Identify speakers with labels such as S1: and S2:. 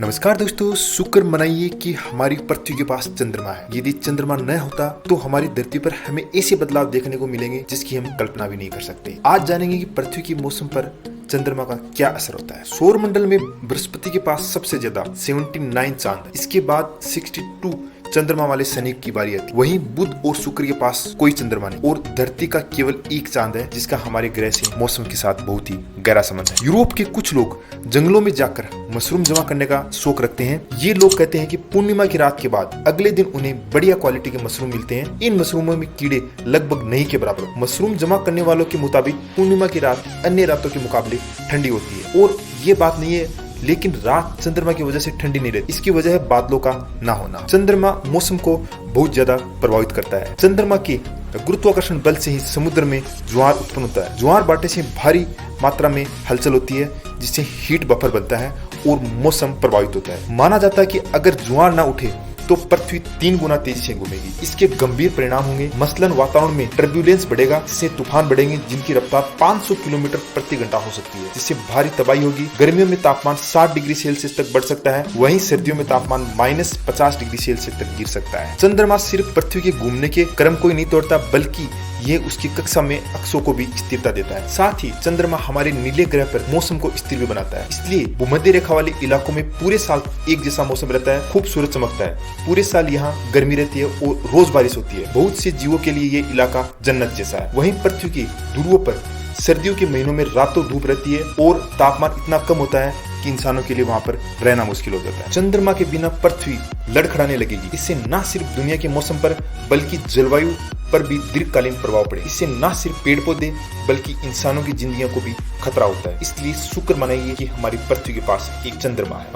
S1: नमस्कार दोस्तों, शुक्र मनाइए कि हमारी पृथ्वी के पास चंद्रमा है। यदि चंद्रमा न होता तो हमारी धरती पर हमें ऐसे बदलाव देखने को मिलेंगे जिसकी हम कल्पना भी नहीं कर सकते। आज जानेंगे कि पृथ्वी के मौसम पर चंद्रमा का क्या असर होता है। सौर मंडल में बृहस्पति के पास सबसे ज्यादा 79 चांद, इसके बाद 62 चंद्रमा वाले शनि की बारी आती है। वहीं बुध और शुक्र के पास कोई चंद्रमा नहीं और धरती का केवल एक चांद है जिसका हमारे ग्रह से मौसम के साथ बहुत ही गहरा संबंध है। यूरोप के कुछ लोग जंगलों में जाकर मशरूम जमा करने का शौक रखते हैं। ये लोग कहते हैं कि पूर्णिमा की रात के बाद अगले दिन उन्हें बढ़िया क्वालिटी के मशरूम मिलते हैं। इन मशरूमों में कीड़े लगभग नहीं के बराबर। मशरूम जमा करने वालों के मुताबिक पूर्णिमा की रात अन्य रातों के मुकाबले ठंडी होती है। और ये बात नहीं है, लेकिन रात चंद्रमा की वजह से ठंडी नहीं रहती। इसकी वजह है बादलों का ना होना। चंद्रमा मौसम को बहुत ज्यादा प्रभावित करता है। चंद्रमा के गुरुत्वाकर्षण बल से ही समुद्र में ज्वार उत्पन्न होता है। ज्वार बाटे से भारी मात्रा में हलचल होती है जिससे हीट बफर बनता है और मौसम प्रभावित होता है। माना जाता है कि अगर ज्वार ना उठे तो पृथ्वी 3 गुना तेजी से घूमेगी। इसके गंभीर परिणाम होंगे। मसलन वातावरण में टर्ब्यूलेंस बढ़ेगा, इससे तूफान बढ़ेंगे जिनकी रफ्तार 500 किलोमीटर प्रति घंटा हो सकती है, जिससे भारी तबाही होगी। गर्मियों में तापमान 60 डिग्री सेल्सियस तक बढ़ सकता है, वहीं सर्दियों में तापमान -50 डिग्री सेल्सियस तक गिर सकता है। चंद्रमा सिर्फ पृथ्वी के घूमने के क्रम को ही नहीं तोड़ता, बल्कि यह उसकी कक्षा में अक्षों को भी स्थिरता देता है। साथ ही चंद्रमा हमारे नीले ग्रह पर मौसम को स्थिर भी बनाता है। इसलिए भूमध्य रेखा वाले इलाकों में पूरे साल एक जैसा मौसम रहता है, खूब सूरज चमकता है। पूरे साल यहाँ गर्मी रहती है और रोज बारिश होती है। बहुत से जीवों के लिए ये इलाका जन्नत जैसा है। वहीं पृथ्वी के ध्रुवों पर सर्दियों के महीनों में रातों धूप रहती है और तापमान इतना कम होता है कि इंसानों के लिए वहां पर रहना मुश्किल हो जाता है। चंद्रमा के बिना पृथ्वी लड़खड़ाने लगेगी। इससे न सिर्फ दुनिया के मौसम पर बल्कि जलवायु पर भी दीर्घकालीन प्रभाव पड़े। इससे न सिर्फ पेड़ पौधे बल्कि इंसानों की जिंदगियों को भी खतरा होता है। इसलिए शुक्र मनाइए कि हमारी पृथ्वी के पास एक चंद्रमा है।